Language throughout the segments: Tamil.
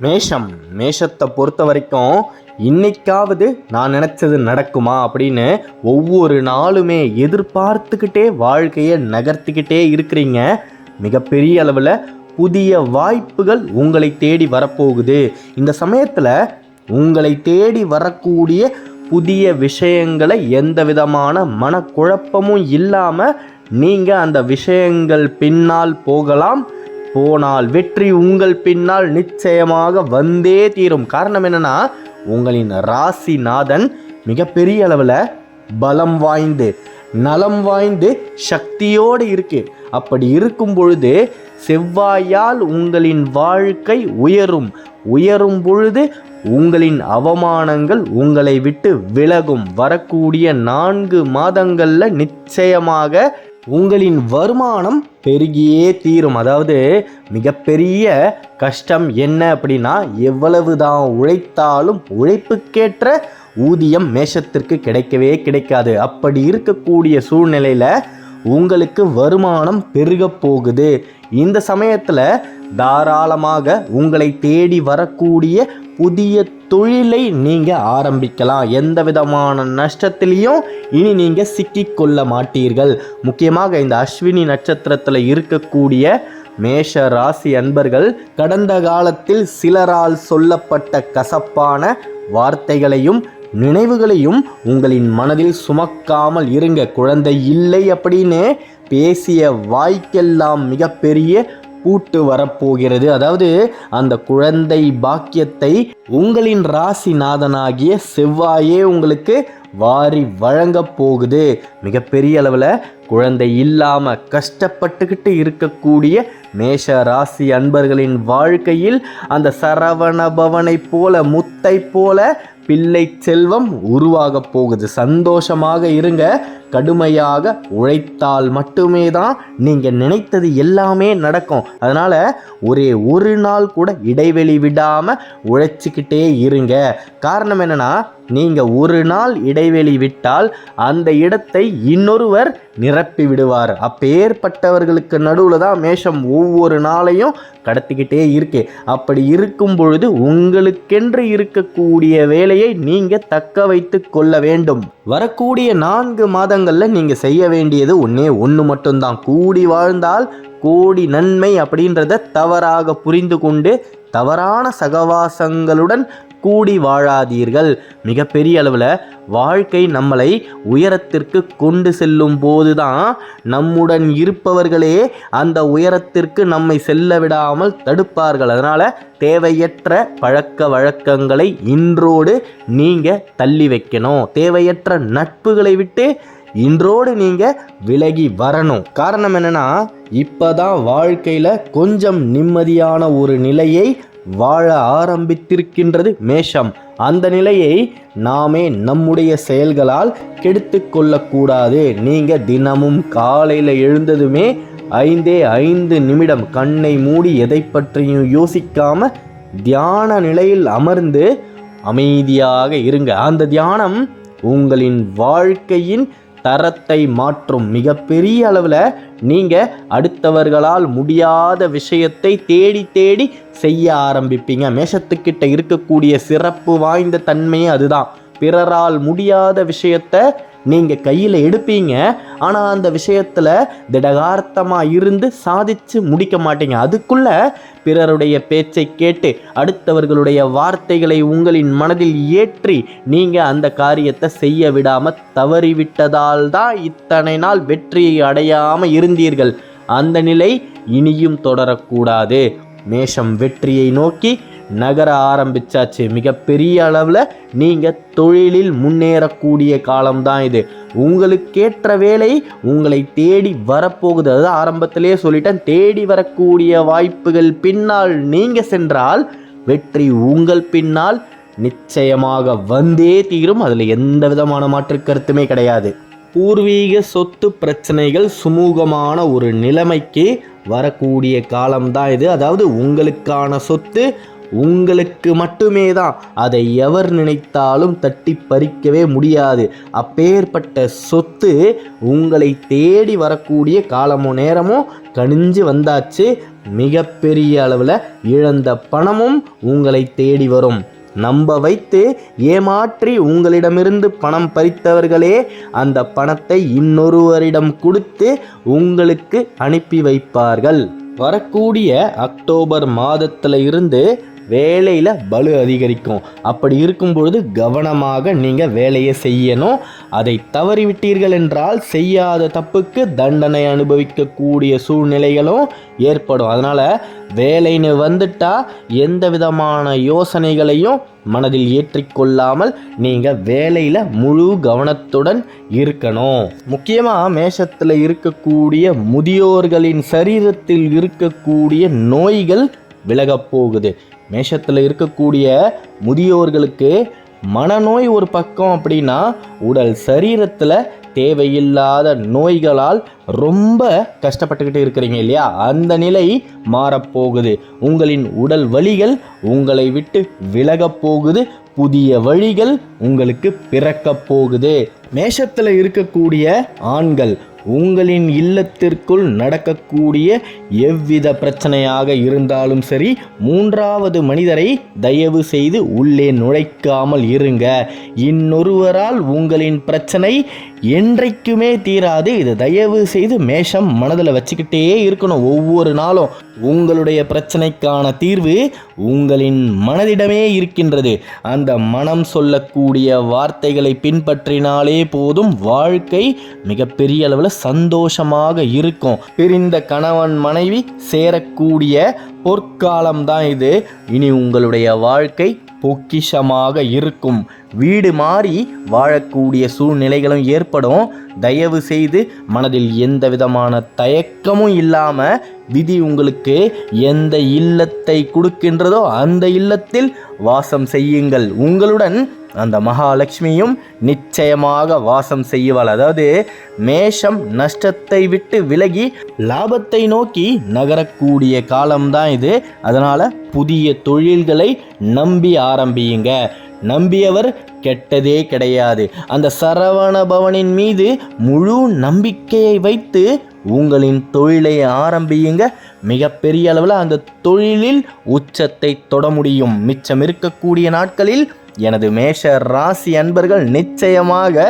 மேஷம் மேஷத்தை பொறுத்த வரைக்கும் இன்னைக்காவது நான் நினச்சது நடக்குமா அப்படின்னு ஒவ்வொரு நாளுமே எதிர்பார்த்துக்கிட்டே வாழ்க்கையை நகர்த்திக்கிட்டே இருக்கிறீங்க. மிகப்பெரிய அளவில் புதிய வாய்ப்புகள் உங்களை தேடி வரப்போகுது. இந்த சமயத்தில் உங்களை தேடி வரக்கூடிய புதிய விஷயங்களை எந்த விதமான மனக்குழப்பமும் இல்லாமல் நீங்கள் அந்த விஷயங்கள் பின்னால் போனால் வெற்றி உங்கள் பின்னால் நிச்சயமாக வந்தே தீரும். காரணம் என்னன்னா, உங்களின் ராசிநாதன் மிகப்பெரிய அளவில் பலம் வாய்ந்து நலம் வாய்ந்து சக்தியோடு இருக்கு. அப்படி இருக்கும் பொழுது செவ்வாயால் உங்களின் வாழ்க்கை உயரும் பொழுது உங்களின் அவமானங்கள் உங்களை விட்டு விலகும். வரக்கூடிய 4 மாதங்களில் நிச்சயமாக உங்களின் வருமானம் பெருகியே தீரும். அதாவது மிகப்பெரிய கஷ்டம் என்ன அப்படின்னா, எவ்வளவு தான் உழைத்தாலும் உழைப்புக்கேற்ற ஊதியம் மேஷத்திற்கு கிடைக்கவே கிடைக்காது. அப்படி இருக்கக்கூடிய சூழ்நிலையில் உங்களுக்கு வருமானம் பெருக போகுது. இந்த சமயத்தில் தாராளமாக உங்களை தேடி வரக்கூடிய புதிய தொழிலை நீங்கள் ஆரம்பிக்கலாம். எந்த விதமான நஷ்டத்திலையும் இனி நீங்கள் சிக்கிக்கொள்ள மாட்டீர்கள். முக்கியமாக இந்த அஸ்வினி நட்சத்திரத்தில் இருக்கக்கூடிய மேஷ ராசி அன்பர்கள் கடந்த காலத்தில் சிலரால் சொல்லப்பட்ட கசப்பான வார்த்தைகளையும் நினைவுகளையும் உங்களின் மனதில் சுமக்காமல் இருங்க. குழந்தை இல்லை அப்படின்னு பேசிய வாய்க்கெல்லாம் மிகப்பெரிய பூட்டு வரப்போகிறது. அதாவது அந்த குழந்தை பாக்கியத்தை உங்களின் ராசிநாதனாகிய செவ்வாயே உங்களுக்கு வாரி வழங்க போகுது. மிகப்பெரிய அளவில் குழந்தை இல்லாமல் கஷ்டப்பட்டுக்கிட்டு இருக்கக்கூடிய மேஷ ராசி அன்பர்களின் வாழ்க்கையில் அந்த சரவண பவனை போல முத்தை போல பிள்ளை செல்வம் உருவாக போகுது. சந்தோஷமாக இருங்க. கடுமையாக உழைத்தால் மட்டுமே தான் நீங்கள் நினைத்தது எல்லாமே நடக்கும். அதனால் ஒரு நாள் கூட இடைவெளி விடாமல் உழைச்சிக்கிட்டே இருங்க. காரணம் என்னென்னா, நீங்கள் ஒரு நாள் இடைவெளி விட்டால் அந்த இடத்தை இன்னொருவர் நிரப்பி விடுவார். அப்பேற்பட்டவர்களுக்கு நடுவில் தான் மேஷம் ஒவ்வொரு நாளையும் கடத்திக்கிட்டே இருக்கு. அப்படி இருக்கும் பொழுது உங்களுக்கென்று இருக்கக்கூடிய வேலையை நீங்கள் தக்க வைத்து கொள்ள வேண்டும். வரக்கூடிய 4 மாதங்களில் நீங்கள் செய்ய வேண்டியது ஒன்று மட்டும்தான். கூடி வாழ்ந்தால் கோடி நன்மை அப்படின்றத தவறாக புரிந்து கொண்டு தவறான சகவாசங்களுடன் கூடி வாழாதீர்கள். மிகப்பெரிய அளவில் வாழ்க்கை நம்மளை உயரத்திற்கு கொண்டு செல்லும் போது தான் நம்முடன் இருப்பவர்களே அந்த உயரத்திற்கு நம்மை செல்ல விடாமல் தடுப்பார்கள். அதனால் தேவையற்ற பழக்க வழக்கங்களை இன்றோடு நீங்கள் தள்ளி வைக்கணும். தேவையற்ற நட்புகளை விட்டு இன்றோடு நீங்கள் விலகி வரணும். காரணம் என்னென்னா, இப்போ தான் வாழ்க்கையில் கொஞ்சம் நிம்மதியான ஒரு நிலையை வாழ ஆரம்பித்திருக்கின்றது மேஷம். அந்த நிலையை நாமே நம்முடைய செயல்களால் கெடுத்து கொள்ளக்கூடாது. நீங்கள் தினமும் காலையில் எழுந்ததுமே 5 நிமிடம் கண்ணை மூடி எதை பற்றியும் யோசிக்காம தியான நிலையில் அமர்ந்து அமைதியாக இருங்க. அந்த தியானம் உங்களின் வாழ்க்கையின் தரத்தை மாற்றும். மிகப்பெரிய அளவில் நீங்கள் அடுத்தவர்களால் முடியாத விஷயத்தை தேடி செய்ய ஆரம்பிப்பீங்க. மேஷத்துக்கிட்ட இருக்கக்கூடிய சிறப்பு வாய்ந்த தன்மையே அதுதான். பிறரால் முடியாத விஷயத்தை நீங்கள் கையில் எடுப்பீங்க. ஆனால் அந்த விஷயத்தில் திடகார்த்தமாக இருந்து சாதித்து முடிக்க மாட்டீங்க. அதுக்குள்ளே பிறருடைய பேச்சை கேட்டு அடுத்தவர்களுடைய வார்த்தைகளை உங்களின் மனதில் ஏற்றி நீங்கள் அந்த காரியத்தை செய்ய விடாமல் தவறிவிட்டதால் தான் இத்தனை நாள் வெற்றியை அடையாமல் இருந்தீர்கள். அந்த நிலை இனியும் தொடரக்கூடாது. மேஷம் வெற்றியை நோக்கி நகர ஆரம்பிச்சாச்சு. மிகப்பெரிய அளவில் நீங்கள் தொழிலில் முன்னேறக்கூடிய காலம்தான் இது. உங்களுக்கேற்ற வேலை உங்களை தேடி வரப்போகுது. அது ஆரம்பத்திலே சொல்லிட்டேன். தேடி வரக்கூடிய வாய்ப்புகள் பின்னால் நீங்கள் சென்றால் வெற்றி உங்கள் பின்னால் நிச்சயமாக வந்தே தீரும். அதில் எந்த விதமான மாற்று கருத்துமே கிடையாது. பூர்வீக சொத்து பிரச்சனைகள் சுமூகமான ஒரு நிலைமைக்கு வரக்கூடிய காலம்தான் இது. அதாவது உங்களுக்கான சொத்து உங்களுக்கு மட்டுமே தான். அதை எவர் நினைத்தாலும் தட்டி பறிக்கவே முடியாது. அப்பேற்பட்ட சொத்து உங்களை தேடி வரக்கூடிய காலமும் நேரமும் கணிஞ்சு வந்தாச்சு. மிகப்பெரிய அளவில் இழந்த பணமும் உங்களை தேடி வரும். நம்ப வைத்து ஏமாற்றி உங்களிடமிருந்து பணம் பறித்தவர்களே அந்த பணத்தை இன்னொருவரிடம் கொடுத்து உங்களுக்கு அனுப்பி வைப்பார்கள். வரக்கூடிய அக்டோபர் மாதத்தில் இருந்து வேலையில் பளு அதிகரிக்கும். அப்படி இருக்கும்பொழுது கவனமாக நீங்கள் வேலையை செய்யணும். அதை தவறிவிட்டீர்கள் என்றால் செய்யாத தப்புக்கு தண்டனை அனுபவிக்கக்கூடிய சூழ்நிலைகளும் ஏற்படும். அதனால் வேலைன்னு வந்துட்டால் எந்த விதமான யோசனைகளையும் மனதில் ஏற்றிக்கொள்ளாமல் நீங்கள் வேலையில் முழு கவனத்துடன் இருக்கணும். முக்கியமாக மேஷத்தில் இருக்கக்கூடிய முதியோர்களின் சரீரத்தில் இருக்கக்கூடிய நோய்கள் விலகப் போகுது. மேஷத்தில் இருக்கக்கூடிய முதியோர்களுக்கு மனநோய் ஒரு பக்கம் அப்படின்னா, உடல் சரீரத்தில் தேவையில்லாத நோய்களால் ரொம்ப கஷ்டப்பட்டுக்கிட்டு இருக்கிறீங்க இல்லையா, அந்த நிலை மாறப்போகுது. உங்களின் உடல் வலிகள் உங்களை விட்டு விலகப் போகுது. புதிய வழிகள் உங்களுக்கு பிறக்கப் போகுது. மேஷத்தில் இருக்கக்கூடிய ஆண்கள் உங்களின் இல்லத்திற்குள் நடக்கக்கூடிய எவ்வித பிரச்சனையாக இருந்தாலும் சரி, மூன்றாவது மனிதரை தயவு செய்து உள்ளே நுழைக்காமல் இருங்க. இன்னொருவரால் உங்களின் பிரச்சனை என்றைக்குமே தீராது. இது தயவு செய்து மேஷம் மனதில் வச்சுக்கிட்டே இருக்கணும். ஒவ்வொரு நாளும் உங்களுடைய பிரச்சனைக்கான தீர்வு உங்களின் மனதிடமே இருக்கின்றது. அந்த மனம் சொல்லக்கூடிய வார்த்தைகளை பின்பற்றினாலே போதும், வாழ்க்கை மிகப்பெரிய அளவில் சந்தோஷமாக இருக்கும். பிரிந்த கணவன் மனைவி சேரக்கூடிய பொற்காலம்தான் இது. இனி உங்களுடைய வாழ்க்கை பொக்கிஷமாக இருக்கும். வீடு மாறி வாழக்கூடிய சூழ்நிலைகளும் ஏற்படும். தயவு செய்து மனதில் எந்த விதமான தயக்கமும் இல்லாமல் விதி உங்களுக்கு எந்த இல்லத்தை கொடுக்கின்றதோ அந்த இல்லத்தில் வாசம் செய்யுங்கள். உங்களுடன் அந்த மகாலட்சுமியும் நிச்சயமாக வாசம் செய்வாள். அதாவது மேஷம் நஷ்டத்தை விட்டு விலகி லாபத்தை நோக்கி நகரக்கூடிய காலம்தான் இது. அதனால் புதிய தொழில்களை நம்பி ஆரம்பியுங்க. நம்பியவர் கெட்டதே கிடையாது. அந்த சரவண பவனின் மீது முழு நம்பிக்கையை வைத்து உங்களின் தொழிலை ஆரம்பியுங்க. மிகப்பெரிய அளவில் அந்த தொழிலில் உச்சத்தை தொட முடியும். மிச்சம் இருக்கக்கூடிய நாட்களில் எனது மேஷ ராசி அன்பர்கள் நிச்சயமாக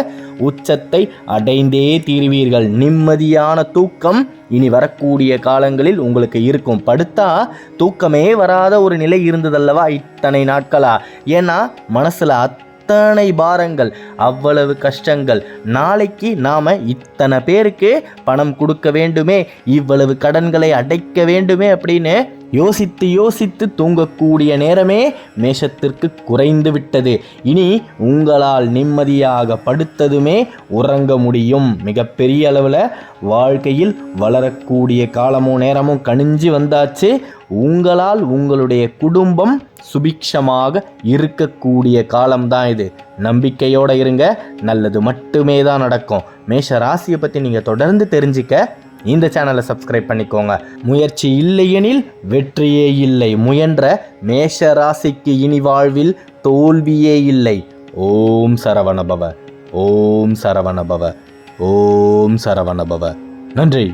உச்சத்தை அடைந்தே தீருவீர்கள். நிம்மதியான தூக்கம் இனி வரக்கூடிய காலங்களில் உங்களுக்கு இருக்கும். படுத்தா தூக்கமே வராத ஒரு நிலை இருந்ததல்லவா இத்தனை நாட்களா? ஏன்னா மனசில் அத்தனை பாரங்கள், அவ்வளவு கஷ்டங்கள். நாளைக்கு நாம் இத்தனை பேருக்கு பணம் கொடுக்க வேண்டுமே, இவ்வளவு கடன்களை அடைக்க வேண்டுமே அப்படின்னு யோசித்து யோசித்து தூங்கக்கூடிய நேரமே மேஷத்திற்கு குறைந்து விட்டது. இனி உங்களால் நிம்மதியாக படுத்ததுமே உறங்க முடியும். மிகப்பெரிய அளவில் வாழ்க்கையில் வளரக்கூடிய காலமும் நேரமும் கணிஞ்சு வந்தாச்சு. உங்களால் உங்களுடைய குடும்பம் சுபிக்ஷமாக இருக்கக்கூடிய காலம்தான் இது. நம்பிக்கையோடு இருங்க, நல்லது மட்டுமே தான் நடக்கும். மேஷ ராசியை பற்றி நீங்கள் தொடர்ந்து தெரிஞ்சிக்க இந்த சேனலை சப்ஸ்கிரைப் பண்ணிக்கோங்க. முயற்சி இல்லையெனில் வெற்றியே இல்லை. முயன்ற மேஷ ராசிக்கு இனி வாழ்வில் தோல்வியே இல்லை. ஓம் சரவணபவ, ஓம் சரவணபவ, ஓம் சரவணபவ. நன்றி.